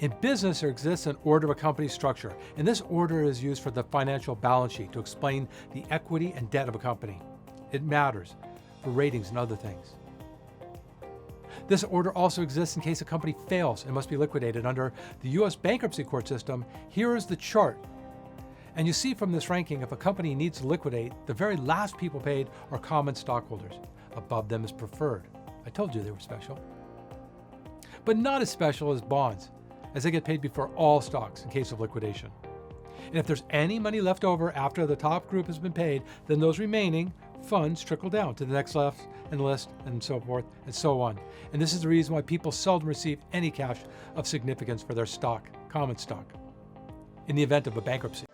In business, there exists an order of a company's structure, and this order is used for the financial balance sheet to explain the equity and debt of a company. It matters for ratings and other things. This order also exists in case a company fails and must be liquidated under the U.S. bankruptcy court system. Here is the chart. And you see from this ranking, if a company needs to liquidate, the very last people paid are common stockholders. Above them is preferred. I told you they were special. But not as special as bonds, as they get paid before all stocks in case of liquidation. And if there's any money left over after the top group has been paid, then those remaining funds trickle down to the next left in the list and so forth and so on. And this is the reason why people seldom receive any cash of significance for their stock, common stock, in the event of a bankruptcy.